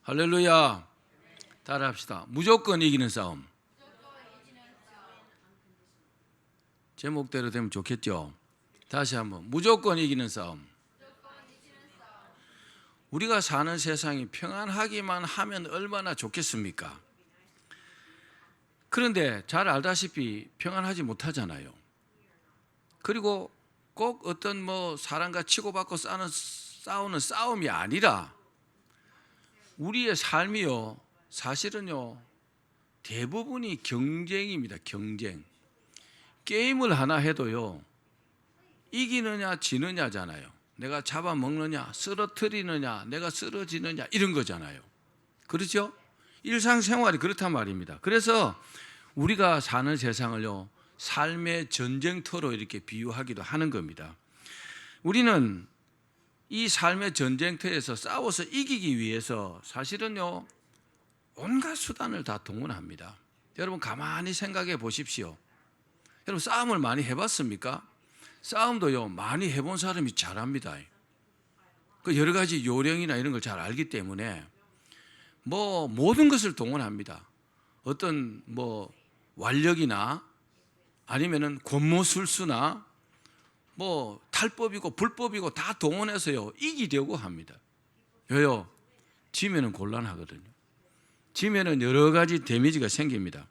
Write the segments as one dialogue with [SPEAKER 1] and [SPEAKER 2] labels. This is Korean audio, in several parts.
[SPEAKER 1] 할렐루야. 따라합시다. 무조건 이기는 싸움. 제목대로 되면 좋겠죠. 다시 한번. 무조건 이기는 싸움. 우리가 사는 세상이 평안하기만 하면 얼마나 좋겠습니까? 그런데 잘 알다시피 평안하지 못하잖아요. 그리고 꼭 어떤 사람과 치고받고 싸우는 싸움이 아니라 우리의 삶이요, 사실은요, 대부분이 경쟁입니다. 경쟁. 게임을 하나 해도요, 이기느냐 지느냐잖아요. 내가 잡아먹느냐, 쓰러뜨리느냐, 내가 쓰러지느냐, 이런 거잖아요. 그렇죠? 일상생활이 그렇단 말입니다. 그래서 우리가 사는 세상을요, 삶의 전쟁터로 이렇게 비유하기도 하는 겁니다. 우리는 이 삶의 전쟁터에서 싸워서 이기기 위해서 사실은요, 온갖 수단을 다 동원합니다. 여러분 가만히 생각해 보십시오. 여러분 싸움을 많이 해봤습니까? 싸움도요, 많이 해본 사람이 잘합니다. 그 여러 가지 요령이나 이런 걸 잘 알기 때문에 모든 것을 동원합니다. 어떤 완력이나 아니면은 권모술수나 탈법이고 불법이고 다 동원해서요, 이기려고 합니다. 왜요? 지면은 곤란하거든요. 지면은 여러 가지 데미지가 생깁니다.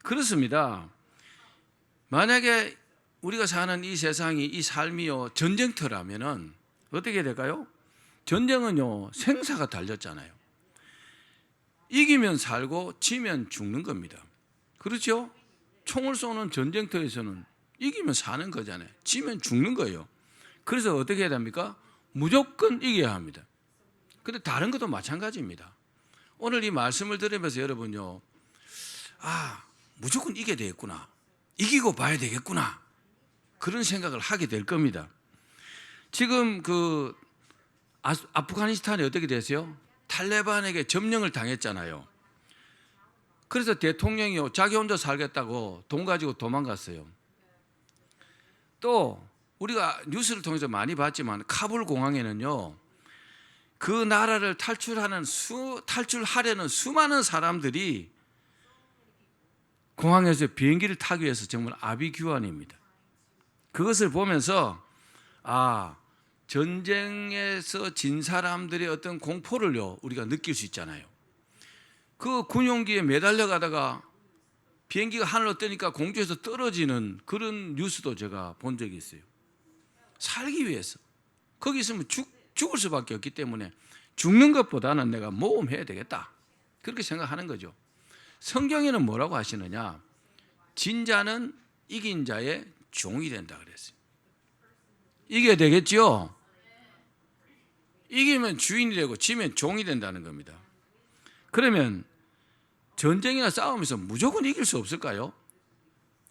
[SPEAKER 1] 그렇습니다. 만약에 우리가 사는 이 세상이, 이 삶이요, 전쟁터라면은 어떻게 될까요? 전쟁은요, 생사가 달렸잖아요. 이기면 살고 지면 죽는 겁니다. 그렇죠? 총을 쏘는 전쟁터에서는 이기면 사는 거잖아요. 지면 죽는 거예요. 그래서 어떻게 해야 됩니까? 무조건 이겨야 합니다. 근데 다른 것도 마찬가지입니다. 오늘 이 말씀을 들으면서 여러분요, 무조건 이겨야 되겠구나, 이기고 봐야 되겠구나, 그런 생각을 하게 될 겁니다. 지금 아프가니스탄이 어떻게 됐어요? 탈레반에게 점령을 당했잖아요. 그래서 대통령이요, 자기 혼자 살겠다고 돈 가지고 도망갔어요. 또 우리가 뉴스를 통해서 많이 봤지만 카불 공항에는요, 그 나라를 탈출하려는 수많은 사람들이 공항에서 비행기를 타기 위해서 정말 아비규환입니다. 그것을 보면서 전쟁에서 진 사람들의 어떤 공포를요, 우리가 느낄 수 있잖아요. 그 군용기에 매달려 가다가 비행기가 하늘로 뜨니까 공중에서 떨어지는 그런 뉴스도 제가 본 적이 있어요. 살기 위해서 거기 있으면 죽을 수밖에 없기 때문에 죽는 것보다는 내가 모험해야 되겠다, 그렇게 생각하는 거죠. 성경에는 뭐라고 하시느냐? 진자는 이긴 자의 종이 된다 그랬어요. 이겨야 되겠죠? 이기면 주인이 되고 지면 종이 된다는 겁니다. 그러면 전쟁이나 싸움에서 무조건 이길 수 없을까요?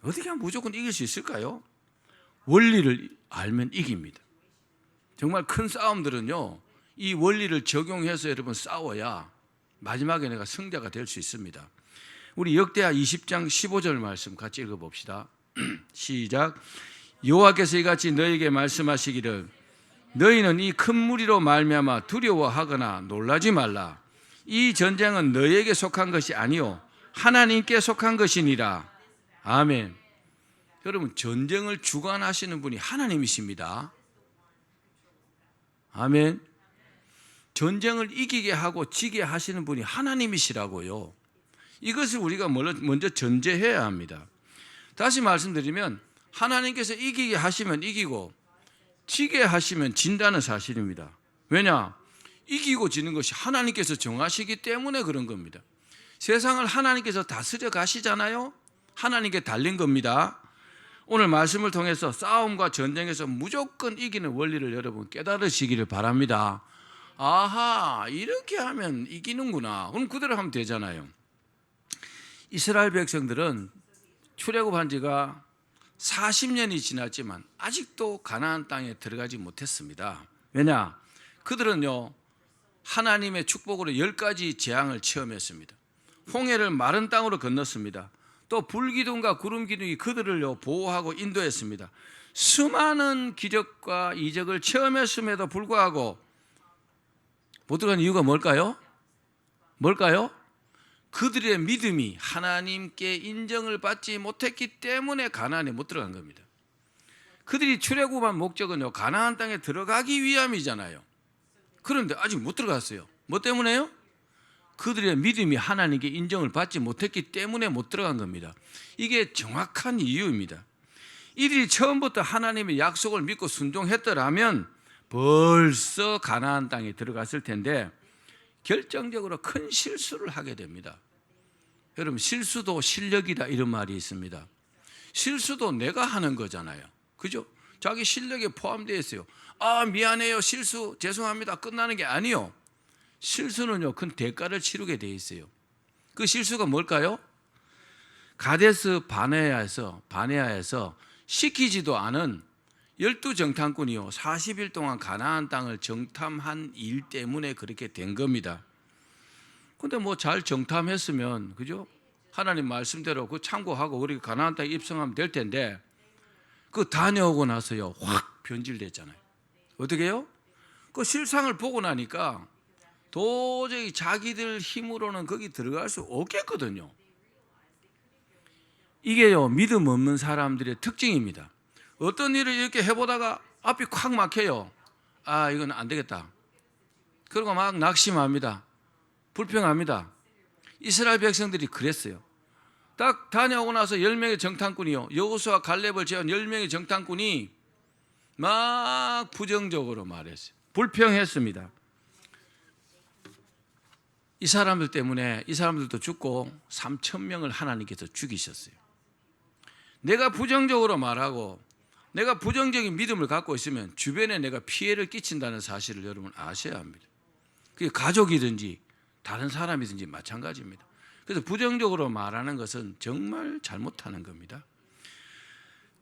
[SPEAKER 1] 어떻게 하면 무조건 이길 수 있을까요? 원리를 알면 이깁니다. 정말 큰 싸움들은요, 이 원리를 적용해서 여러분 싸워야 마지막에 내가 승자가 될 수 있습니다. 우리 역대하 20장 15절 말씀 같이 읽어봅시다. 시작. 여호와께서 이같이 너희에게 말씀하시기를 너희는 이 큰 무리로 말미암아 두려워하거나 놀라지 말라. 이 전쟁은 너희에게 속한 것이 아니요 하나님께 속한 것이니라. 아멘. 여러분, 전쟁을 주관하시는 분이 하나님이십니다. 아멘. 전쟁을 이기게 하고 지게 하시는 분이 하나님이시라고요. 이것을 우리가 먼저 전제해야 합니다. 다시 말씀드리면 하나님께서 이기게 하시면 이기고 지게 하시면 진다는 사실입니다. 왜냐? 이기고 지는 것이 하나님께서 정하시기 때문에 그런 겁니다. 세상을 하나님께서 다스려 가시잖아요. 하나님께 달린 겁니다. 오늘 말씀을 통해서 싸움과 전쟁에서 무조건 이기는 원리를 여러분 깨달으시기를 바랍니다. 아하, 이렇게 하면 이기는구나. 그럼 그대로 하면 되잖아요. 이스라엘 백성들은 출애굽한 지가 40년이 지났지만 아직도 가나안 땅에 들어가지 못했습니다. 왜냐? 그들은요, 하나님의 축복으로 10가지 재앙을 체험했습니다. 홍해를 마른 땅으로 건넜습니다. 또 불기둥과 구름기둥이 그들을 보호하고 인도했습니다. 수많은 기적과 이적을 체험했음에도 불구하고 못 들어간 이유가 뭘까요? 뭘까요? 그들의 믿음이 하나님께 인정을 받지 못했기 때문에 가나안에 못 들어간 겁니다. 그들이 출애굽한 목적은요, 가나안 땅에 들어가기 위함이잖아요. 그런데 아직 못 들어갔어요. 뭐 때문에요? 그들의 믿음이 하나님께 인정을 받지 못했기 때문에 못 들어간 겁니다. 이게 정확한 이유입니다. 이들이 처음부터 하나님의 약속을 믿고 순종했더라면 벌써 가나안 땅에 들어갔을 텐데 결정적으로 큰 실수를 하게 됩니다. 여러분, 실수도 실력이다 이런 말이 있습니다. 실수도 내가 하는 거잖아요. 그죠? 자기 실력에 포함되어 있어요. 아, 미안해요, 실수, 죄송합니다, 끝나는 게 아니요. 실수는요, 큰 대가를 치르게 돼 있어요. 그 실수가 뭘까요? 가데스 바네아에서 시키지도 않은 12정탐꾼이요 40일 동안 가나안 땅을 정탐한 일 때문에 그렇게 된 겁니다. 근데 뭐 잘 정탐했으면, 그죠? 하나님 말씀대로 그 참고하고 우리 가나안 땅에 입성하면 될 텐데, 그 다녀오고 나서요 확 변질됐잖아요. 어떻게 해요? 그 실상을 보고 나니까 도저히 자기들 힘으로는 거기 들어갈 수 없겠거든요. 이게요, 믿음 없는 사람들의 특징입니다. 어떤 일을 이렇게 해보다가 앞이 콱 막혀요. 아, 이건 안 되겠다. 그리고 막 낙심합니다. 불평합니다. 이스라엘 백성들이 그랬어요. 딱 다녀오고 나서 10명의 정탐꾼이요, 여호수아 갈렙을 제한 10명의 정탐꾼이 막 부정적으로 말했어요. 불평했습니다. 이 사람들 때문에 이 사람들도 죽고 3,000명을 하나님께서 죽이셨어요. 내가 부정적으로 말하고 내가 부정적인 믿음을 갖고 있으면 주변에 내가 피해를 끼친다는 사실을 여러분 아셔야 합니다. 그게 가족이든지 다른 사람이든지 마찬가지입니다. 그래서 부정적으로 말하는 것은 정말 잘못하는 겁니다.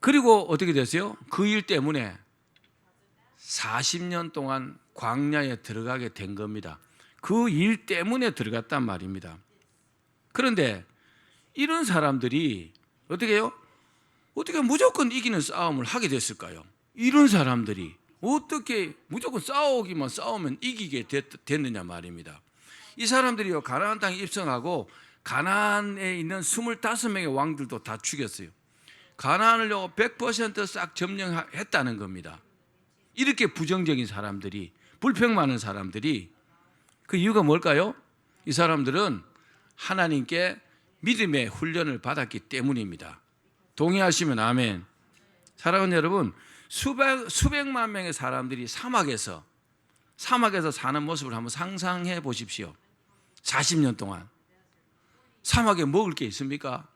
[SPEAKER 1] 그리고 어떻게 됐어요? 그 일 때문에 40년 동안 광야에 들어가게 된 겁니다. 그 일 때문에 들어갔단 말입니다. 그런데 이런 사람들이 어떻게 해요? 어떻게 무조건 이기는 싸움을 하게 됐을까요? 이런 사람들이 어떻게 무조건 싸우면 이기게 됐느냐 말입니다. 이 사람들이요, 가나안 땅에 입성하고 가나안에 있는 25명의 왕들도 다 죽였어요. 가나안을요 100% 싹 점령했다는 겁니다. 이렇게 부정적인 사람들이, 불평 많은 사람들이, 그 이유가 뭘까요? 이 사람들은 하나님께 믿음의 훈련을 받았기 때문입니다. 동의하시면 아멘. 사랑하는 여러분, 수백만 명의 사람들이 사막에서 사는 모습을 한번 상상해 보십시오. 40년 동안 사막에 먹을 게 있습니까?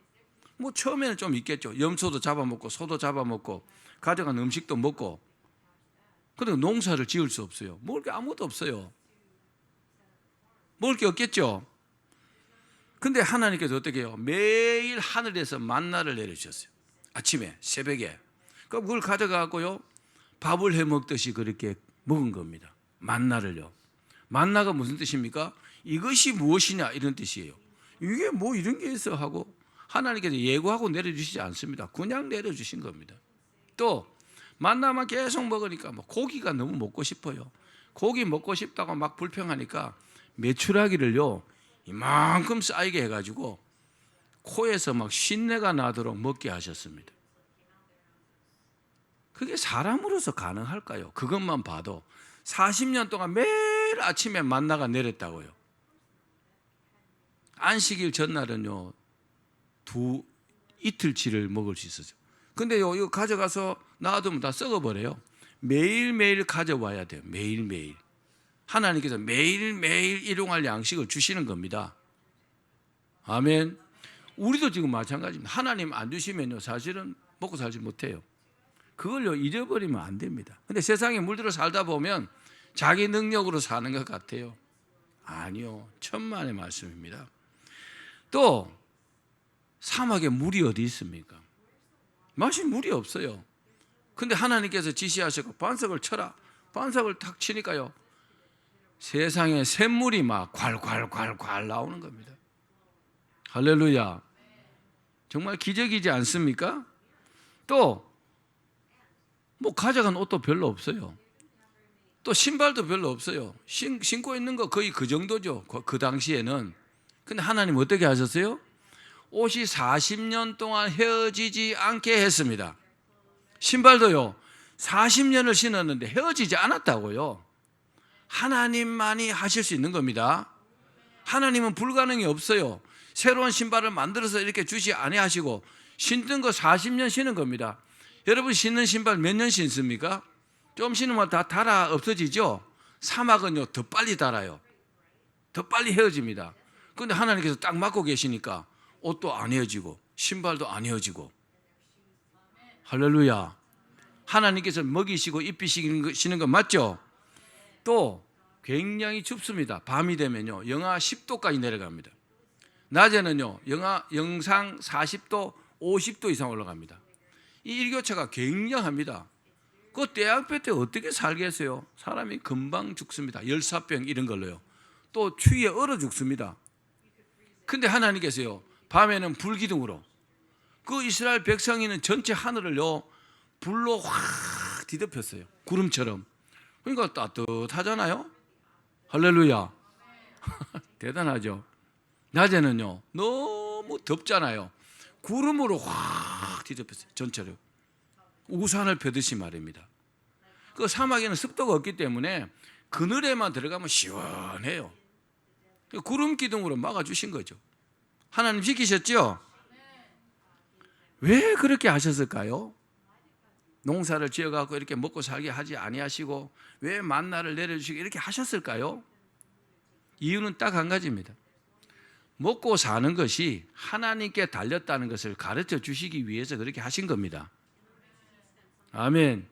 [SPEAKER 1] 뭐 처음에는 좀 있겠죠. 염소도 잡아먹고 소도 잡아먹고 가져간 음식도 먹고. 그런데 농사를 지을 수 없어요. 먹을 게 아무것도 없어요. 먹을 게 없겠죠. 근데 하나님께서 어떻게 해요? 매일 하늘에서 만나를 내려주셨어요. 아침에, 새벽에. 그걸 가져가고요, 밥을 해 먹듯이 그렇게 먹은 겁니다. 만나를요. 만나가 무슨 뜻입니까? 이것이 무엇이냐 이런 뜻이에요. 이게 뭐 이런 게 있어 하고 하나님께서 예고하고 내려주시지 않습니다. 그냥 내려주신 겁니다. 또 만나만 계속 먹으니까 뭐 고기가 너무 먹고 싶어요. 고기 먹고 싶다고 막 불평하니까 메추라기를요 이만큼 쌓이게 해가지고 코에서 막 쉰내가 나도록 먹게 하셨습니다. 그게 사람으로서 가능할까요? 그것만 봐도 40년 동안 매일 아침에 만나가 내렸다고요. 안식일 전날은요 이틀치를 먹을 수 있었죠. 근데요 이거 가져가서 놔두면 다 썩어버려요. 매일매일 가져와야 돼요. 매일매일. 하나님께서 매일매일 일용할 양식을 주시는 겁니다. 아멘. 우리도 지금 마찬가지입니다. 하나님 안 주시면요 사실은 먹고 살지 못해요. 그걸요 잊어버리면 안 됩니다. 근데 세상에 물들어 살다 보면 자기 능력으로 사는 것 같아요. 아니요, 천만의 말씀입니다. 또 사막에 물이 어디 있습니까? 마실 물이 없어요. 근데 하나님께서 지시하시고 반석을 쳐라. 반석을 탁 치니까요 세상에 샘물이 막 콸콸콸콸 나오는 겁니다. 할렐루야. 정말 기적이지 않습니까? 또 뭐 가져간 옷도 별로 없어요. 또 신발도 별로 없어요. 신고 있는 거 거의 그 정도죠. 그 당시에는. 근데 하나님 어떻게 하셨어요? 옷이 40년 동안 헤어지지 않게 했습니다. 신발도요, 40년을 신었는데 헤어지지 않았다고요. 하나님만이 하실 수 있는 겁니다. 하나님은 불가능이 없어요. 새로운 신발을 만들어서 이렇게 주시 아니하시고 신던 거 40년 신은 겁니다. 여러분 신는 신발 몇 년 신습니까? 좀 신으면 다 닳아 없어지죠. 사막은요 더 빨리 닳아요. 더 빨리 헤어집니다. 그런데 하나님께서 딱 맡고 계시니까 옷도 안 헤어지고 신발도 안 헤어지고. 할렐루야. 하나님께서 먹이시고 입히시는 거 맞죠? 또 굉장히 춥습니다. 밤이 되면요 영하 10도까지 내려갑니다. 낮에는요 영상 40도 50도 이상 올라갑니다. 이 일교차가 굉장합니다. 그 때양볕 때 어떻게 살겠어요? 사람이 금방 죽습니다. 열사병 이런 걸로요. 또 추위에 얼어 죽습니다. 근데 하나님께서요 밤에는 불기둥으로 그 이스라엘 백성이는 전체 하늘을요 불로 확 뒤덮였어요. 구름처럼. 그러니까 따뜻하잖아요. 할렐루야. 대단하죠. 낮에는요 너무 덥잖아요. 구름으로 확 뒤덮였어요. 전체로. 우산을 펴듯이 말입니다. 그 사막에는 습도가 없기 때문에 그늘에만 들어가면 시원해요. 구름 기둥으로 막아주신 거죠. 하나님 시키셨죠? 왜 그렇게 하셨을까요? 농사를 지어갖고 이렇게 먹고 살게 하지 아니하시고 왜 만나를 내려주시고 이렇게 하셨을까요? 이유는 딱 한 가지입니다. 먹고 사는 것이 하나님께 달렸다는 것을 가르쳐 주시기 위해서 그렇게 하신 겁니다. 아멘.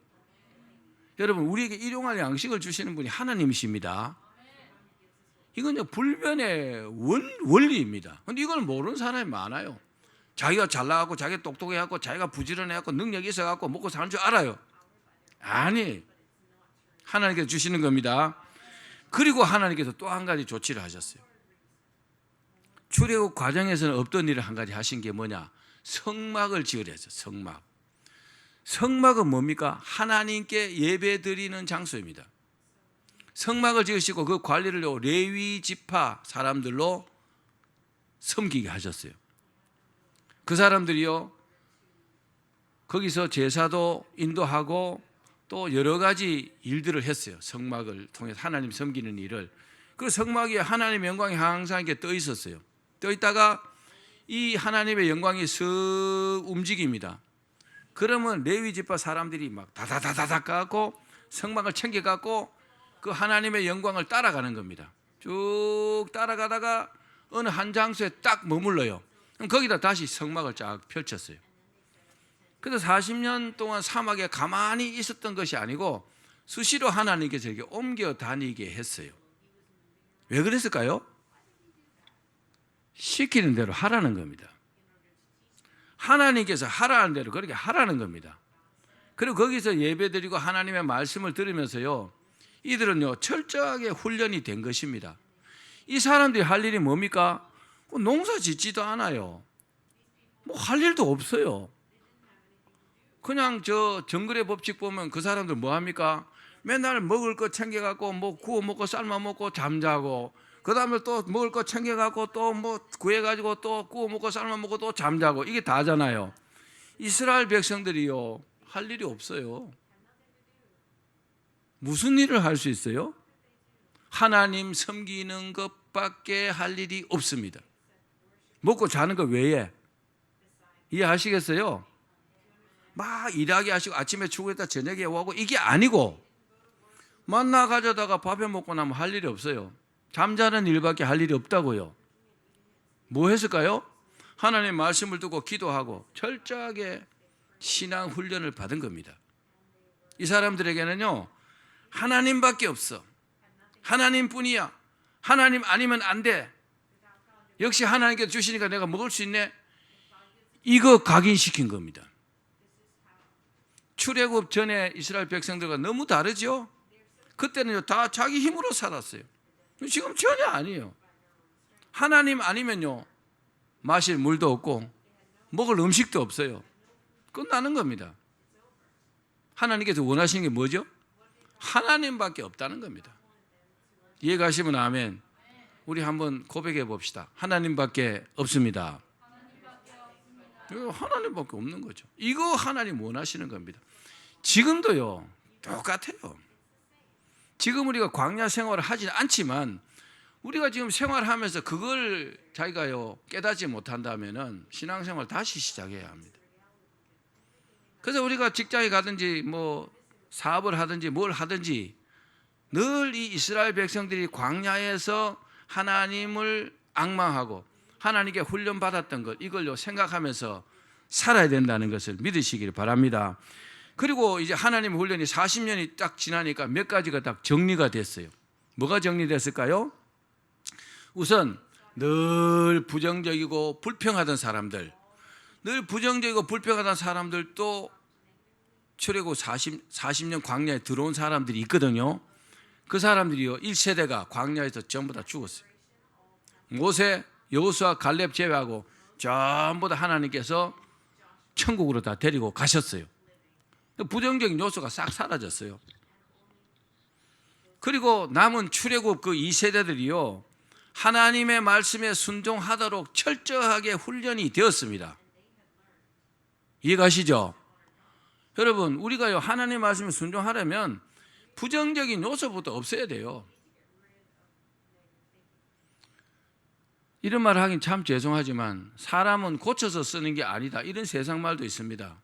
[SPEAKER 1] 여러분 우리에게 일용할 양식을 주시는 분이 하나님이십니다. 이건 불변의 원리입니다. 그런데 이걸 모르는 사람이 많아요. 자기가 잘나가고 자기가 똑똑해갖고 자기가 부지런해갖고 능력이 있어갖고 먹고 사는 줄 알아요. 아니, 하나님께서 주시는 겁니다. 그리고 하나님께서 또 한 가지 조치를 하셨어요. 출애굽 과정에서는 없던 일을 한 가지 하신 게 뭐냐? 성막을 지으려 했어요. 성막. 성막은 뭡니까? 하나님께 예배 드리는 장소입니다. 성막을 지으시고 그 관리를 레위 지파 사람들로 섬기게 하셨어요. 그 사람들이요 거기서 제사도 인도하고 또 여러 가지 일들을 했어요. 성막을 통해서 하나님 섬기는 일을. 그 성막에 하나님의 영광이 항상 이렇게 떠 있었어요. 떠 있다가 이 하나님의 영광이 쓱 움직입니다. 그러면 레위 지파 사람들이 막 다다다다닥 가고 성막을 챙겨 갖고 그 하나님의 영광을 따라가는 겁니다. 쭉 따라가다가 어느 한 장소에 딱 머물러요. 그럼 거기다 다시 성막을 쫙 펼쳤어요. 그래서 40년 동안 사막에 가만히 있었던 것이 아니고 수시로 하나님께서 이렇게 옮겨 다니게 했어요. 왜 그랬을까요? 시키는 대로 하라는 겁니다. 하나님께서 하라는 대로 그렇게 하라는 겁니다. 그리고 거기서 예배드리고 하나님의 말씀을 들으면서요 이들은요 철저하게 훈련이 된 것입니다. 이 사람들이 할 일이 뭡니까? 농사 짓지도 않아요. 뭐 할 일도 없어요. 그냥 저 정글의 법칙 보면 그 사람들 뭐 합니까? 맨날 먹을 거 챙겨갖고 뭐 구워 먹고 삶아 먹고 잠자고, 그 다음에 또 먹을 거 챙겨갖고 또 뭐 구해가지고 또 구워 먹고 삶아 먹고 또 잠자고, 이게 다잖아요. 이스라엘 백성들이요 할 일이 없어요. 무슨 일을 할 수 있어요? 하나님 섬기는 것밖에 할 일이 없습니다. 먹고 자는 것 외에. 이해하시겠어요? 막 일하게 하시고 아침에 출근했다 저녁에 오고 이게 아니고 만나 가져다가 밥해 먹고 나면 할 일이 없어요. 잠자는 일밖에 할 일이 없다고요. 뭐 했을까요? 하나님의 말씀을 듣고 기도하고 철저하게 신앙 훈련을 받은 겁니다. 이 사람들에게는요 하나님밖에 없어. 하나님뿐이야. 하나님 아니면 안 돼. 역시 하나님께서 주시니까 내가 먹을 수 있네. 이거 각인시킨 겁니다. 출애굽 전에 이스라엘 백성들과 너무 다르죠. 그때는요 다 자기 힘으로 살았어요. 지금 전혀 아니에요. 하나님 아니면요 마실 물도 없고 먹을 음식도 없어요. 끝나는 겁니다. 하나님께서 원하시는 게 뭐죠? 하나님밖에 없다는 겁니다. 이해 가시면 아멘. 우리 한번 고백해 봅시다. 하나님밖에 없습니다. 하나님밖에 없는 거죠. 이거 하나님 원하시는 겁니다. 지금도요 똑같아요. 지금 우리가 광야 생활을 하지 않지만 우리가 지금 생활하면서 그걸 자기가요 깨닫지 못한다면은 신앙생활 다시 시작해야 합니다. 그래서 우리가 직장에 가든지 뭐 사업을 하든지 뭘 하든지 늘 이 이스라엘 백성들이 광야에서 하나님을 앙망하고 하나님께 훈련받았던 것 이걸요 생각하면서 살아야 된다는 것을 믿으시길 바랍니다. 그리고 이제 하나님의 훈련이 40년이 딱 지나니까 몇 가지가 딱 정리가 됐어요. 뭐가 정리됐을까요? 우선 늘 부정적이고 불평하던 사람들, 늘 부정적이고 불평하던 사람들도 출애굽 40년 광야에 들어온 사람들이 있거든요. 그 사람들이요 1세대가 광야에서 전부 다 죽었어요. 모세, 여호수아, 갈렙 제외하고 전부 다 하나님께서 천국으로 다 데리고 가셨어요. 부정적인 요소가 싹 사라졌어요. 그리고 남은 출애굽 그 2세대들이요 하나님의 말씀에 순종하도록 철저하게 훈련이 되었습니다. 이해가시죠? 여러분 우리가요 하나님의 말씀에 순종하려면 부정적인 요소부터 없애야 돼요. 이런 말을 하긴 참 죄송하지만 사람은 고쳐서 쓰는 게 아니다 이런 세상 말도 있습니다.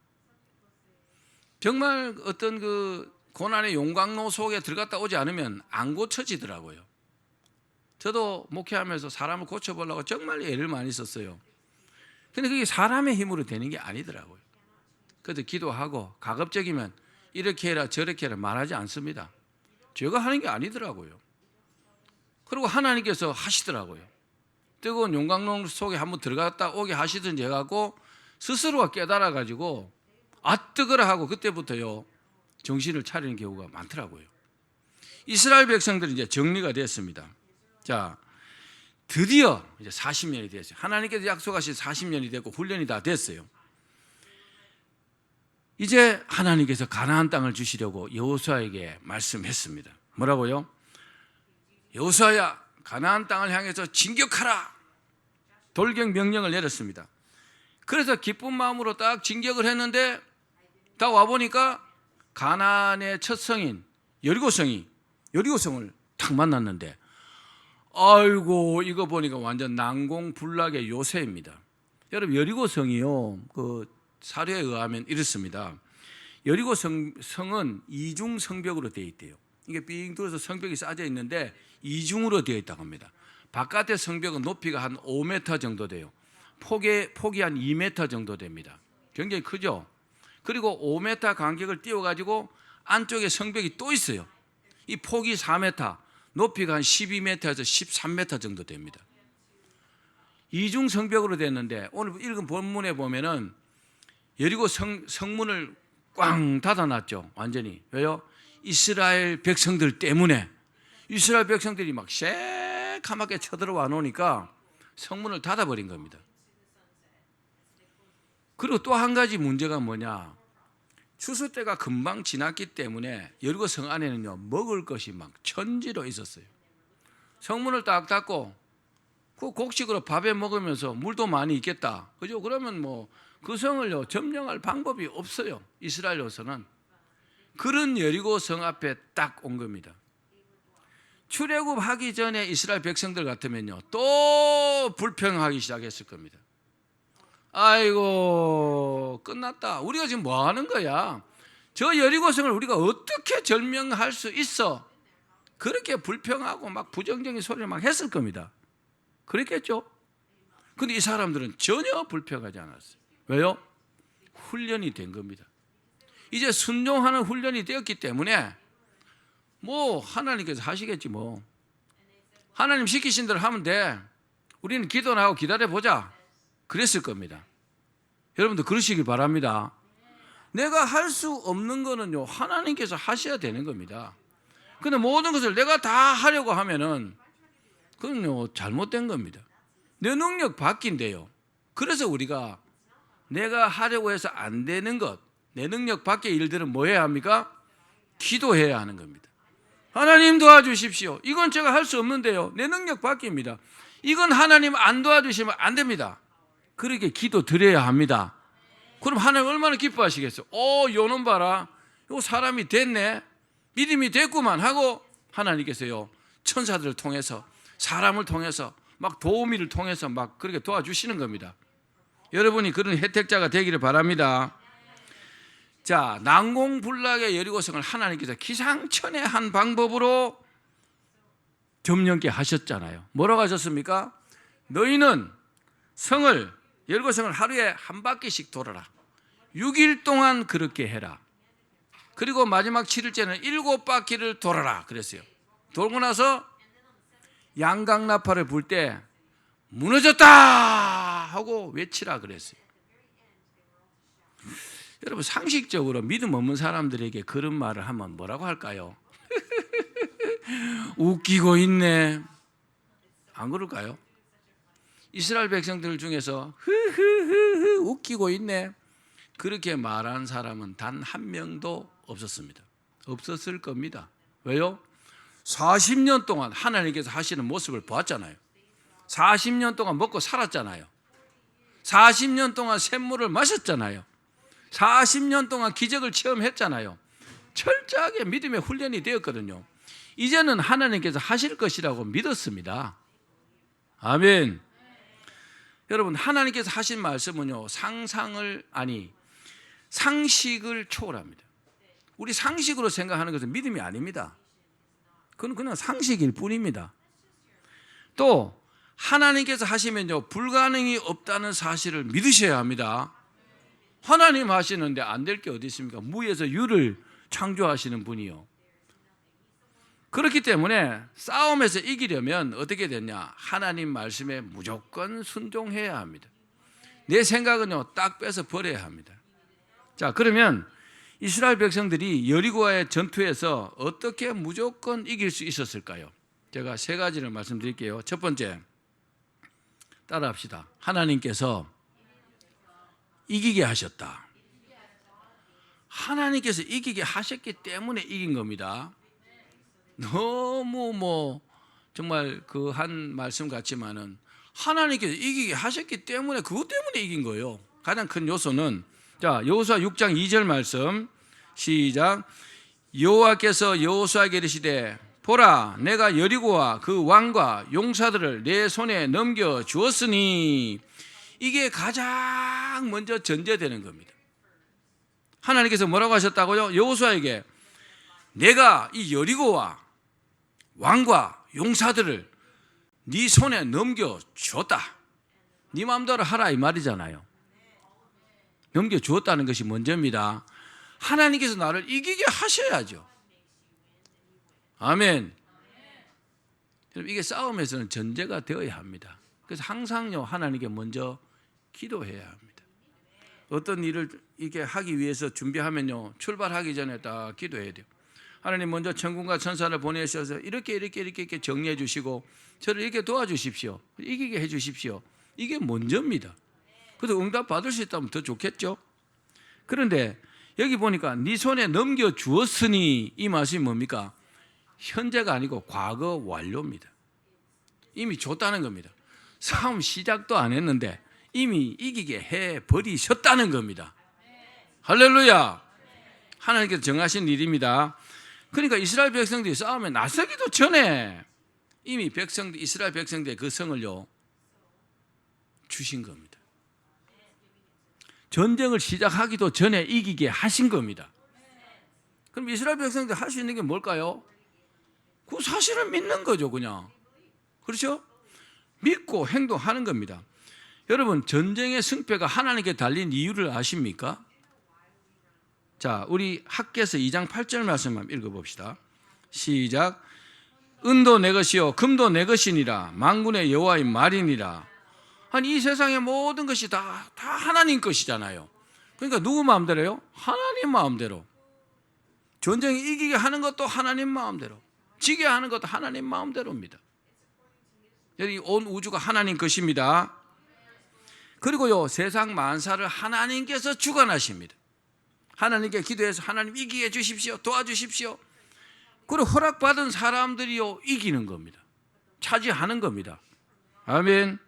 [SPEAKER 1] 정말 어떤 그 고난의 용광로 속에 들어갔다 오지 않으면 안 고쳐지더라고요. 저도 목회하면서 사람을 고쳐보려고 정말 애를 많이 썼어요. 근데 그게 사람의 힘으로 되는 게 아니더라고요. 그래도 기도하고 가급적이면 이렇게 해라 저렇게 해라 말하지 않습니다. 제가 하는 게 아니더라고요. 그리고 하나님께서 하시더라고요. 뜨거운 용광로 속에 한번 들어갔다 오게 하시든지 해갖고 스스로가 깨달아가지고 아 뜨거라 하고 그때부터요 정신을 차리는 경우가 많더라고요. 이스라엘 백성들은 이제 정리가 됐습니다. 자, 드디어 이제 40년이 됐어요. 하나님께서 약속하신 40년이 됐고 훈련이 다 됐어요. 이제 하나님께서 가나안 땅을 주시려고 여호수아에게 말씀했습니다. 뭐라고요? 여호수아야 가나안 땅을 향해서 진격하라. 돌격 명령을 내렸습니다. 그래서 기쁜 마음으로 딱 진격을 했는데 다 와보니까 가나안의 첫 성인 여리고성을 딱 만났는데 아이고 이거 보니까 완전 난공불락의 요새입니다. 여러분 여리고성이요 그 사료에 의하면 이렇습니다. 여리고 성은 이중 성벽으로 되어 있대요. 이게 삥 둘러서 성벽이 쌓여 있는데 이중으로 되어 있다고 합니다. 바깥의 성벽은 높이가 한 5m 정도 돼요. 폭이 한 2m 정도 됩니다. 굉장히 크죠. 그리고 5m 간격을 띄워가지고 안쪽에 성벽이 또 있어요. 이 폭이 4m, 높이가 한 12m에서 13m 정도 됩니다. 이중 성벽으로 됐는데 오늘 읽은 본문에 보면은 여리고 성문을 꽝 닫아놨죠. 완전히. 왜요? 이스라엘 백성들 때문에. 이스라엘 백성들이 막 새카맣게 쳐들어와 놓으니까 성문을 닫아버린 겁니다. 그리고 또 한 가지 문제가 뭐냐, 추수 때가 금방 지났기 때문에 여리고 성 안에는요 먹을 것이 막 천지로 있었어요. 성문을 딱 닫고 그 곡식으로 밥에 먹으면서 물도 많이 있겠다, 그죠? 그러면 뭐 그 성을요 점령할 방법이 없어요. 이스라엘로서는. 그런 여리고 성 앞에 딱 온 겁니다. 출애굽하기 전에 이스라엘 백성들 같으면요 또 불평하기 시작했을 겁니다. 아이고 끝났다. 우리가 지금 뭐 하는 거야? 저 여리고성을 우리가 어떻게 점령할 수 있어? 그렇게 불평하고 막 부정적인 소리를 막 했을 겁니다. 그랬겠죠? 근데 이 사람들은 전혀 불평하지 않았어요. 왜요? 훈련이 된 겁니다. 이제 순종하는 훈련이 되었기 때문에 뭐 하나님께서 하시겠지 뭐. 하나님 시키신 대로 하면 돼. 우리는 기도나 하고 기다려보자. 그랬을 겁니다. 여러분도 그러시길 바랍니다. 내가 할 수 없는 거는요 하나님께서 하셔야 되는 겁니다. 근데 모든 것을 내가 다 하려고 하면은 그건요 잘못된 겁니다. 내 능력 밖인데요. 그래서 우리가 내가 하려고 해서 안 되는 것, 내 능력 밖의 일들은 뭐 해야 합니까? 기도해야 하는 겁니다. 하나님 도와주십시오. 이건 제가 할 수 없는데요. 내 능력 밖입니다. 이건 하나님 안 도와주시면 안 됩니다. 그렇게 기도 드려야 합니다. 그럼 하나님 얼마나 기뻐하시겠어요? 요놈 봐라. 요 사람이 됐네. 믿음이 됐구만 하고 하나님께서요. 천사들을 통해서 사람을 통해서 막 도우미를 통해서 막 그렇게 도와주시는 겁니다. 여러분이 그런 혜택자가 되기를 바랍니다. 자, 난공불락의 여리고성을 하나님께서 기상천외한 방법으로 점령케 하셨잖아요. 뭐라고 하셨습니까? 너희는 여리고성을 하루에 한 바퀴씩 돌아라. 6일 동안 그렇게 해라. 그리고 마지막 7일째는 7바퀴를 돌아라 그랬어요. 돌고 나서 양강나팔을 불 때 무너졌다 하고 외치라 그랬어요. 여러분, 상식적으로 믿음 없는 사람들에게 그런 말을 하면 뭐라고 할까요? 웃기고 있네. 안 그럴까요? 이스라엘 백성들 중에서 흐흐흐흐 웃기고 있네 그렇게 말한 사람은 단 한 명도 없었습니다. 없었을 겁니다. 왜요? 40년 동안 하나님께서 하시는 모습을 보았잖아요. 40년 동안 먹고 살았잖아요. 40년 동안 샘물을 마셨잖아요. 40년 동안 기적을 체험했잖아요. 철저하게 믿음의 훈련이 되었거든요. 이제는 하나님께서 하실 것이라고 믿었습니다. 아멘. 여러분, 하나님께서 하신 말씀은요, 상식을 초월합니다. 우리 상식으로 생각하는 것은 믿음이 아닙니다. 그건 그냥 상식일 뿐입니다. 또 하나님께서 하시면요, 불가능이 없다는 사실을 믿으셔야 합니다. 하나님 하시는데 안 될 게 어디 있습니까? 무에서 유를 창조하시는 분이요. 그렇기 때문에 싸움에서 이기려면 어떻게 되냐? 하나님 말씀에 무조건 순종해야 합니다. 내 생각은요, 딱 빼서 버려야 합니다. 자, 그러면 이스라엘 백성들이 여리고와의 전투에서 어떻게 무조건 이길 수 있었을까요? 제가 세 가지를 말씀드릴게요. 첫 번째, 따라합시다. 하나님께서 이기게 하셨다. 하나님께서 이기게 하셨기 때문에 이긴 겁니다. 너무 정말 그 한 말씀 같지만은 하나님께서 이기게 하셨기 때문에 그것 때문에 이긴 거예요. 가장 큰 요소는 자, 여호수아 6장 2절 말씀 시작. 여호와께서 여호수아에게 이르시되 보라, 내가 여리고와 그 왕과 용사들을 내 손에 넘겨 주었으니. 이게 가장 먼저 전제되는 겁니다. 하나님께서 뭐라고 하셨다고요? 여호수아에게 내가 이 여리고와 왕과 용사들을 네 손에 넘겨 줬다. 네 마음대로 하라 이 말이잖아요. 넘겨 주었다는 것이 먼저입니다. 하나님께서 나를 이기게 하셔야죠. 아멘. 이게 싸움에서는 전제가 되어야 합니다. 그래서 항상요, 하나님께 먼저 기도해야 합니다. 어떤 일을 이렇게 하기 위해서 준비하면요, 출발하기 전에 딱 기도해야 돼요. 하나님 먼저 천군과 천사를 보내셔서 이렇게 정리해 주시고 저를 이렇게 도와주십시오. 이기게 해 주십시오. 이게 먼저입니다. 그래도 응답 받을 수 있다면 더 좋겠죠. 그런데 여기 보니까 네 손에 넘겨 주었으니 이 말씀이 뭡니까? 현재가 아니고 과거 완료입니다. 이미 줬다는 겁니다. 싸움 시작도 안 했는데 이미 이기게 해버리셨다는 겁니다. 할렐루야. 하나님께서 정하신 일입니다. 그러니까 이스라엘 백성들이 싸움에 나서기도 전에 이미 이스라엘 백성들의 그 성을요 주신 겁니다. 전쟁을 시작하기도 전에 이기게 하신 겁니다. 그럼 이스라엘 백성들이 할 수 있는 게 뭘까요? 그 사실을 믿는 거죠, 그냥. 그렇죠? 믿고 행동하는 겁니다. 여러분, 전쟁의 승패가 하나님께 달린 이유를 아십니까? 자, 우리 학개서 2장 8절 말씀 한번 읽어봅시다. 시작. 은도 내 것이요 금도 내 것이니라 만군의 여호와의 말이니라. 아니, 이 세상의 모든 것이 다 하나님 것이잖아요. 그러니까 누구 마음대로요? 하나님 마음대로. 전쟁이 이기게 하는 것도 하나님 마음대로, 지게 하는 것도 하나님 마음대로입니다. 여기 온 우주가 하나님 것입니다. 그리고요, 세상 만사를 하나님께서 주관하십니다. 하나님께 기도해서 하나님 이기게 해주십시오. 도와주십시오. 그리고 허락받은 사람들이요 이기는 겁니다. 차지하는 겁니다. 아멘.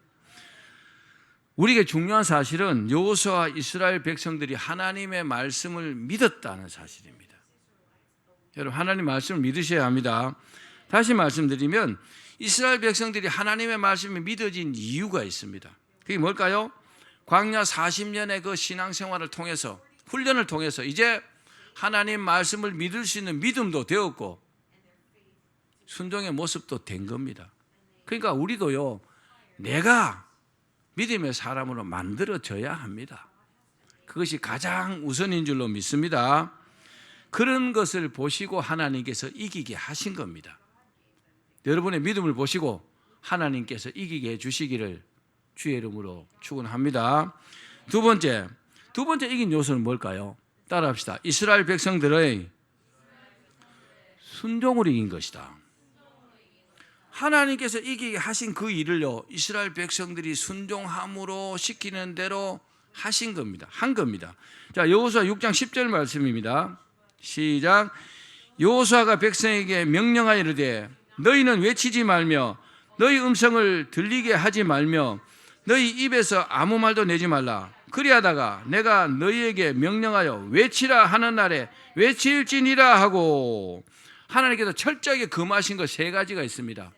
[SPEAKER 1] 우리에게 중요한 사실은 여호수아와 이스라엘 백성들이 하나님의 말씀을 믿었다는 사실입니다. 여러분 하나님 말씀을 믿으셔야 합니다. 다시 말씀드리면 이스라엘 백성들이 하나님의 말씀이 믿어진 이유가 있습니다. 그게 뭘까요? 광야 40년의 그 신앙생활을 통해서 훈련을 통해서 이제 하나님 말씀을 믿을 수 있는 믿음도 되었고 순종의 모습도 된 겁니다. 그러니까 우리도요 내가 믿음의 사람으로 만들어져야 합니다. 그것이 가장 우선인 줄로 믿습니다. 그런 것을 보시고 하나님께서 이기게 하신 겁니다. 여러분의 믿음을 보시고 하나님께서 이기게 해주시기를 주의 이름으로 축원합니다. 두 번째 이긴 요소는 뭘까요? 따라합시다. 이스라엘 백성들의 순종으로 이긴 것이다. 하나님께서 이기게 하신 그 일을요 이스라엘 백성들이 순종함으로 시키는 대로 하신 겁니다. 한 겁니다. 자, 여호수아 6장 10절 말씀입니다. 시작. 여호수아가 백성에게 명령하여 이르되 너희는 외치지 말며 너희 음성을 들리게 하지 말며 너희 입에서 아무 말도 내지 말라. 그리하다가 내가 너희에게 명령하여 외치라 하는 날에 외칠지니라 하고 하나님께서 철저하게 금하신 것 세 가지가 있습니다.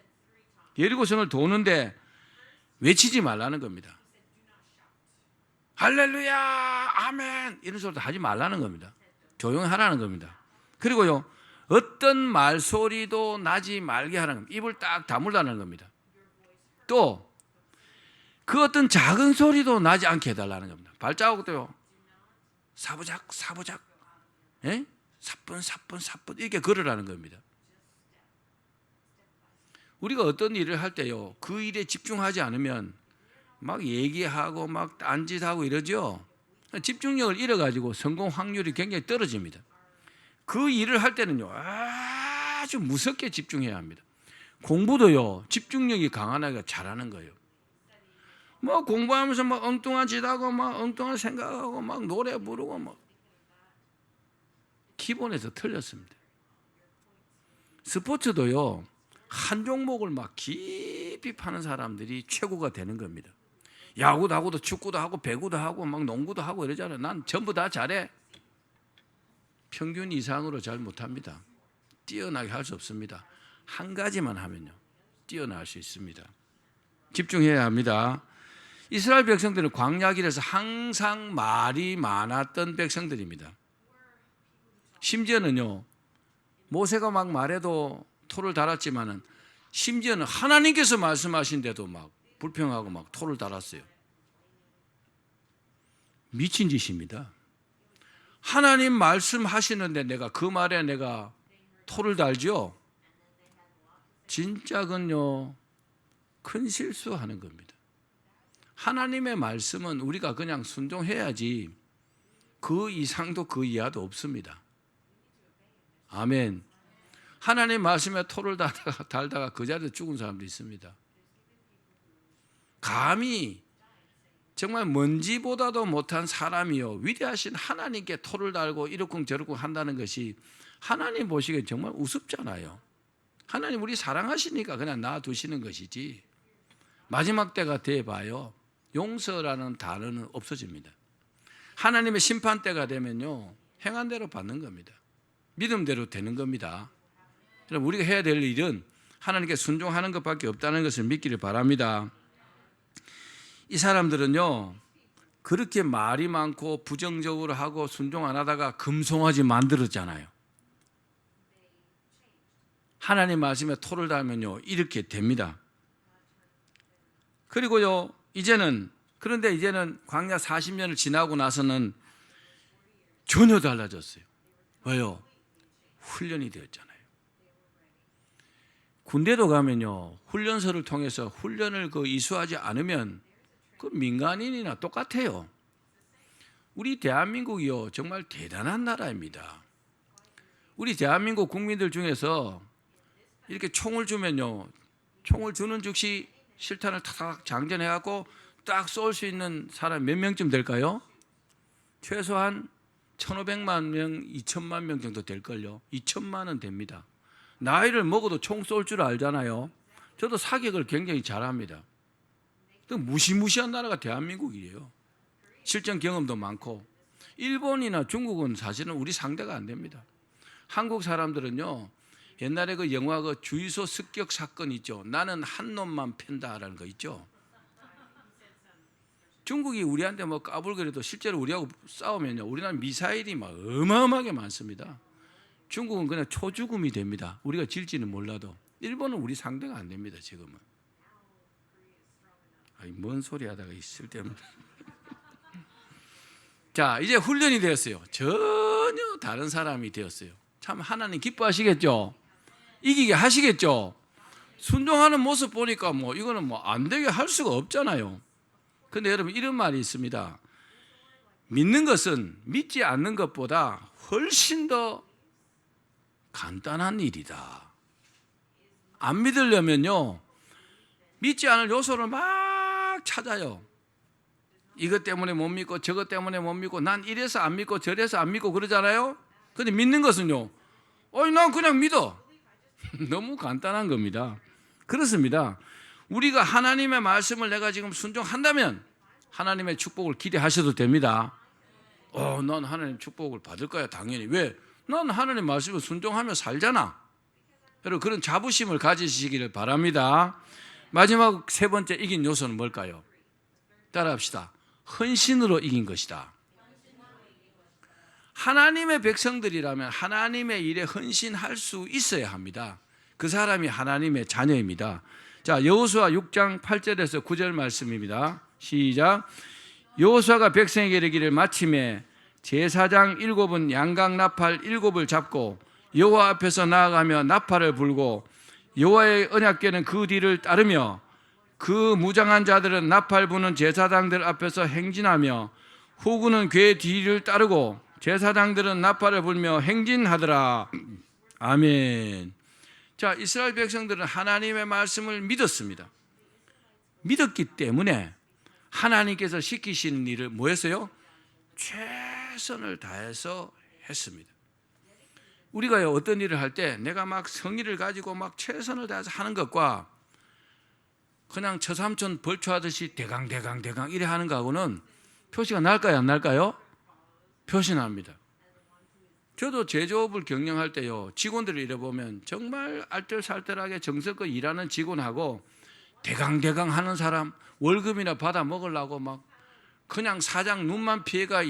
[SPEAKER 1] 여리고성을 도는데 외치지 말라는 겁니다. 할렐루야 아멘 이런 소리도 하지 말라는 겁니다. 조용히 하라는 겁니다. 그리고요 어떤 말소리도 나지 말게 하라는 겁니다. 입을 딱 다물라는 겁니다. 또 그 어떤 작은 소리도 나지 않게 해달라는 겁니다. 발자국도요 사부작 예? 사뿐 이렇게 걸으라는 겁니다. 우리가 어떤 일을 할 때요 그 일에 집중하지 않으면 막 얘기하고 막 딴짓하고 이러죠. 집중력을 잃어가지고 성공 확률이 굉장히 떨어집니다. 그 일을 할 때는요 아주 무섭게 집중해야 합니다. 공부도요 집중력이 강한 아이가 잘하는 거예요. 뭐 공부하면서 막 엉뚱한 짓 하고 막 엉뚱한 생각하고 막 노래 부르고 막 기본에서 틀렸습니다. 스포츠도요 한 종목을 막 깊이 파는 사람들이 최고가 되는 겁니다. 야구도 하고 축구도 하고 배구도 하고 막 농구도 하고 이러잖아요. 난 전부 다 잘해. 평균 이상으로 잘 못합니다. 뛰어나게 할 수 없습니다. 한 가지만 하면요 뛰어날 수 있습니다. 집중해야 합니다. 이스라엘 백성들은 광야길에서 항상 말이 많았던 백성들입니다. 심지어는요 모세가 막 말해도 토를 달았지만은 심지어는 하나님께서 말씀하신데도 막 불평하고 막 토를 달았어요. 미친 짓입니다. 하나님 말씀하시는데 내가 그 말에 내가 토를 달죠. 진짜군요. 큰 실수하는 겁니다. 하나님의 말씀은 우리가 그냥 순종해야지 그 이상도 그 이하도 없습니다. 아멘. 하나님 말씀에 토를 달다가 그 자리에 죽은 사람도 있습니다. 감히 정말 먼지보다도 못한 사람이요 위대하신 하나님께 토를 달고 이러쿵 저러쿵 한다는 것이 하나님 보시기에 정말 우습잖아요. 하나님 우리 사랑하시니까 그냥 놔두시는 것이지 마지막 때가 돼봐요 용서라는 단어는 없어집니다. 하나님의 심판 때가 되면요 행한 대로 받는 겁니다. 믿음대로 되는 겁니다. 여러분 우리가 해야 될 일은 하나님께 순종하는 것밖에 없다는 것을 믿기를 바랍니다. 이 사람들은요 그렇게 말이 많고 부정적으로 하고 순종 안 하다가 금송아지 만들었잖아요. 하나님 말씀에 토를 달면요 이렇게 됩니다. 그리고요 그런데 이제는 광야 40년을 지나고 나서는 전혀 달라졌어요. 왜요? 훈련이 되었잖아요. 군대도 가면요 훈련소를 통해서 훈련을 이수하지 않으면 그 민간인이나 똑같아요. 우리 대한민국이요 정말 대단한 나라입니다. 우리 대한민국 국민들 중에서 이렇게 총을 주면요 총을 주는 즉시 실탄을 탁 장전해갖고 딱 쏠 수 있는 사람 몇 명쯤 될까요? 최소한 1,500만 명, 2천만 명 정도 될걸요. 2천만은 됩니다. 나이를 먹어도 총 쏠 줄 알잖아요. 저도 사격을 굉장히 잘합니다. 무시무시한 나라가 대한민국이에요. 실전 경험도 많고. 일본이나 중국은 사실은 우리 상대가 안 됩니다. 한국 사람들은요, 옛날에 그 영화 그 주유소 습격 사건 있죠. 나는 한 놈만 팬다라는 거 있죠. 중국이 우리한테 뭐 까불거려도 실제로 우리하고 싸우면요, 우리나라 미사일이 막 어마어마하게 많습니다. 중국은 그냥 초죽음이 됩니다. 우리가 질지는 몰라도. 일본은 우리 상대가 안 됩니다. 지금은. 아니, 뭔 소리 하다가 있을 때는. 자, 이제 훈련이 되었어요. 전혀 다른 사람이 되었어요. 참 하나님 기뻐하시겠죠? 이기게 하시겠죠? 순종하는 모습 보니까 뭐 이거는 뭐 안 되게 할 수가 없잖아요. 근데 여러분, 이런 말이 있습니다. 믿는 것은 믿지 않는 것보다 훨씬 더 간단한 일이다. 안 믿으려면요, 믿지 않을 요소를 막 찾아요. 이것 때문에 못 믿고 저것 때문에 못 믿고 난 이래서 안 믿고 저래서 안 믿고 그러잖아요. 근데 믿는 것은요, 난 그냥 믿어. 너무 간단한 겁니다. 그렇습니다. 우리가 하나님의 말씀을 내가 지금 순종한다면 하나님의 축복을 기대하셔도 됩니다. 난 하나님 축복을 받을 거야 당연히. 왜? 난 하나님 말씀을 순종하며 살잖아. 여러분, 그런 자부심을 가지시기를 바랍니다. 마지막 세 번째 이긴 요소는 뭘까요? 따라합시다. 헌신으로 이긴 것이다. 하나님의 백성들이라면 하나님의 일에 헌신할 수 있어야 합니다. 그 사람이 하나님의 자녀입니다. 자, 여호수아 6장 8절에서 9절 말씀입니다. 시작. 여호수아가 백성에게 이르기를 마침에 제사장 7은 양각 나팔 7을 잡고 여호와 앞에서 나아가며 나팔을 불고 여호와의 언약궤는 그 뒤를 따르며 그 무장한 자들은 나팔 부는 제사장들 앞에서 행진하며 후군은 궤 뒤를 따르고 제사장들은 나팔을 불며 행진하더라. 아멘. 자, 이스라엘 백성들은 하나님의 말씀을 믿었습니다. 믿었기 때문에 하나님께서 시키시는 일을 뭐 했어요? 최선을 다해서 했습니다. 우리가 어떤 일을 할 때 내가 막 성의를 가지고 막 최선을 다해서 하는 것과 그냥 처삼촌 벌초하듯이 대강 이래 하는 거하고는 표시가 날까요, 안 날까요? 표시 납니다. 저도 제조업을 경영할 때요, 직원들을 이래보면 정말 알뜰살뜰하게 정성껏 일하는 직원하고 대강 하는 사람, 월급이나 받아 먹으려고 막 그냥 사장 눈만 피해서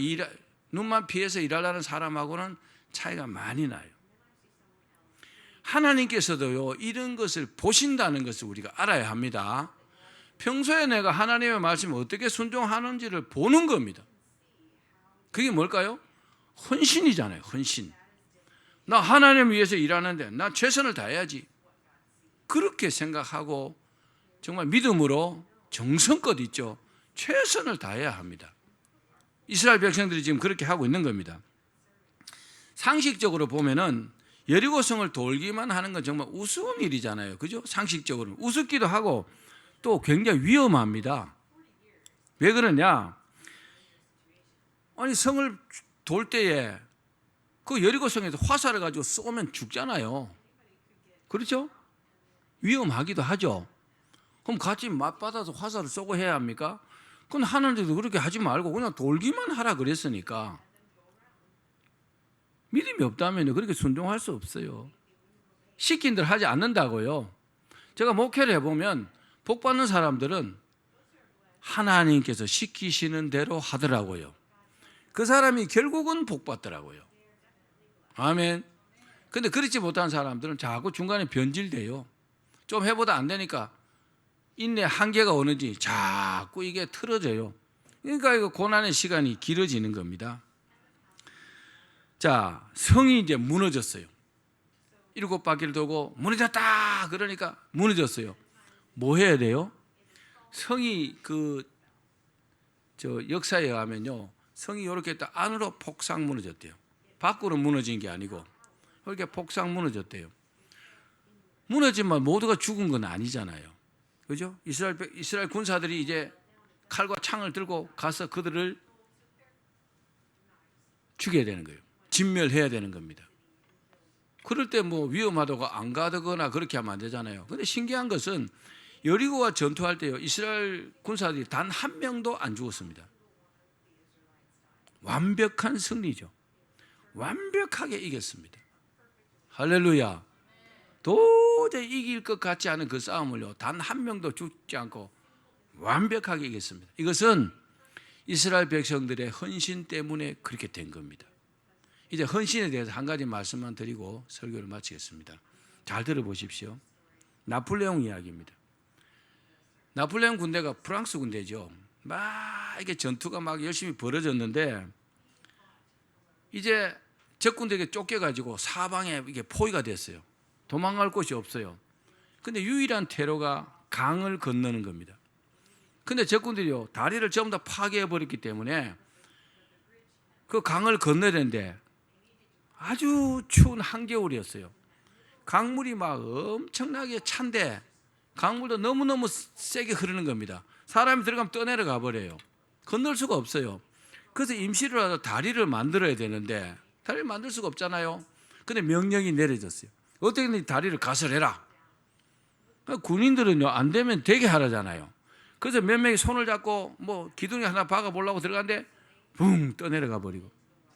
[SPEAKER 1] 일하려는 사람하고는 차이가 많이 나요. 하나님께서도요, 이런 것을 보신다는 것을 우리가 알아야 합니다. 평소에 내가 하나님의 말씀을 어떻게 순종하는지를 보는 겁니다. 그게 뭘까요? 헌신이잖아요. 헌신. 나 하나님을 위해서 일하는데 나 최선을 다해야지. 그렇게 생각하고 정말 믿음으로 정성껏 있죠. 최선을 다해야 합니다. 이스라엘 백성들이 지금 그렇게 하고 있는 겁니다. 상식적으로 보면은 여리고성을 돌기만 하는 건 정말 우스운 일이잖아요. 그죠? 상식적으로 우습기도 하고 또 굉장히 위험합니다. 왜 그러냐? 아니, 성을 돌 때에 그 여리고성에서 화살을 가지고 쏘면 죽잖아요. 그렇죠? 위험하기도 하죠. 그럼 같이 맞받아서 화살을 쏘고 해야 합니까? 그건 하나님도 그렇게 하지 말고 그냥 돌기만 하라 그랬으니까. 믿음이 없다면 그렇게 순종할 수 없어요. 시킨 대로 하지 않는다고요. 제가 목회를 해보면 복 받는 사람들은 하나님께서 시키시는 대로 하더라고요. 그 사람이 결국은 복 받더라고요. 아멘. 근데 그렇지 못한 사람들은 자꾸 중간에 변질돼요. 좀 해보다 안 되니까 인내 한계가 오는지 자꾸 이게 틀어져요. 그러니까 이거 고난의 시간이 길어지는 겁니다. 자, 성이 이제 무너졌어요. 7바퀴를 돌고 무너졌다 그러니까 무너졌어요. 뭐 해야 돼요? 성이 역사에 의하면요, 성이 이렇게 딱 안으로 폭삭 무너졌대요. 밖으로 무너진 게 아니고 이렇게 폭삭 무너졌대요. 무너지면 모두가 죽은 건 아니잖아요. 그죠? 이스라엘 군사들이 이제 칼과 창을 들고 가서 그들을 죽여야 되는 거예요. 진멸해야 되는 겁니다. 그럴 때 뭐 위험하다고 안 가거나 그렇게 하면 안 되잖아요. 근데 신기한 것은 여리고와 전투할 때요, 이스라엘 군사들이 단 한 명도 안 죽었습니다. 완벽한 승리죠. 완벽하게 이겼습니다. 할렐루야. 도저히 이길 것 같지 않은 그 싸움을요, 단 한 명도 죽지 않고 완벽하게 이겼습니다. 이것은 이스라엘 백성들의 헌신 때문에 그렇게 된 겁니다. 이제 헌신에 대해서 한 가지 말씀만 드리고 설교를 마치겠습니다. 잘 들어보십시오. 나폴레옹 이야기입니다. 나폴레옹 군대가 프랑스 군대죠. 막 이게 전투가 막 열심히 벌어졌는데 이제 적군들에게 쫓겨가지고 사방에 이게 포위가 됐어요. 도망갈 곳이 없어요. 근데 유일한 퇴로가 강을 건너는 겁니다. 근데 적군들이요, 다리를 전부 다 파괴해 버렸기 때문에 그 강을 건너야 되는데 아주 추운 한겨울이었어요. 강물이 막 엄청나게 찬데 강물도 너무너무 세게 흐르는 겁니다. 사람이 들어가면 떠내려가 버려요. 건널 수가 없어요. 그래서 임시로라도 다리를 만들어야 되는데 다리를 만들 수가 없잖아요. 근데 명령이 내려졌어요. 어떻게든 다리를 가설해라. 군인들은요, 안 되면 되게 하라잖아요. 그래서 몇 명이 손을 잡고 뭐 기둥이 하나 박아보려고 들어갔는데 붕 떠내려가 버리고,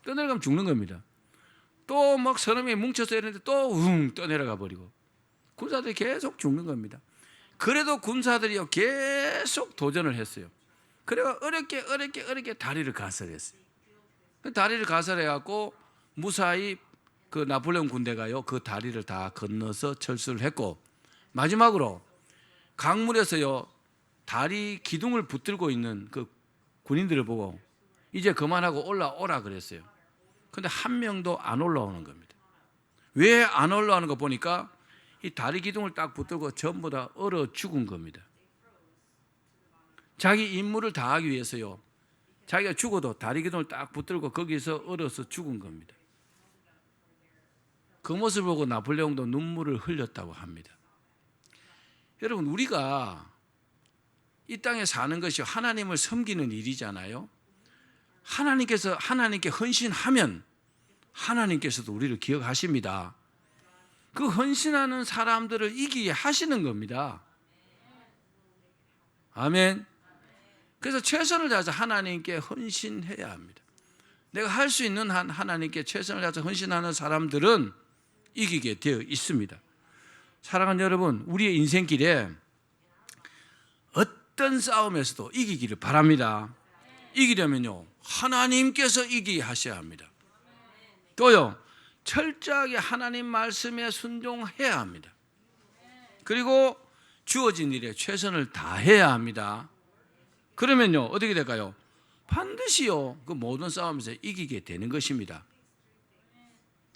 [SPEAKER 1] 떠내려가면 죽는 겁니다. 또 막 서너 명이 뭉쳐서 이랬는데 또 웅 떠내려가 버리고, 군사들이 계속 죽는 겁니다. 그래도 군사들이요, 계속 도전을 했어요. 그래가 어렵게 다리를 가설했어요. 다리를 가설해갖고 무사히 그 나폴레옹 군대가요, 그 다리를 다 건너서 철수를 했고, 마지막으로 강물에서요 다리 기둥을 붙들고 있는 그 군인들을 보고 이제 그만하고 올라오라 그랬어요. 근데 한 명도 안 올라오는 겁니다. 왜 안 올라오는 거 보니까 이 다리 기둥을 딱 붙들고 전부 다 얼어 죽은 겁니다. 자기 임무를 다하기 위해서요, 자기가 죽어도 다리 기둥을 딱 붙들고 거기서 얼어서 죽은 겁니다. 그 모습을 보고 나폴레옹도 눈물을 흘렸다고 합니다. 여러분, 우리가 이 땅에 사는 것이 하나님을 섬기는 일이잖아요. 하나님께서 하나님께 헌신하면 하나님께서도 우리를 기억하십니다. 그 헌신하는 사람들을 이기게 하시는 겁니다. 아멘. 그래서 최선을 다해서 하나님께 헌신해야 합니다. 내가 할 수 있는 한 하나님께 최선을 다해서 헌신하는 사람들은 이기게 되어 있습니다. 사랑하는 여러분, 우리의 인생길에 어떤 싸움에서도 이기기를 바랍니다. 이기려면요, 하나님께서 이기게 하셔야 합니다. 또요, 철저하게 하나님 말씀에 순종해야 합니다. 그리고 주어진 일에 최선을 다해야 합니다. 그러면요, 어떻게 될까요? 반드시요, 그 모든 싸움에서 이기게 되는 것입니다.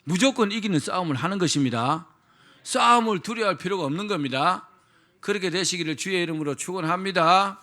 [SPEAKER 1] 무조건 이기는 싸움을 하는 것입니다. 싸움을 두려워할 필요가 없는 겁니다. 그렇게 되시기를 주의 이름으로 축원합니다.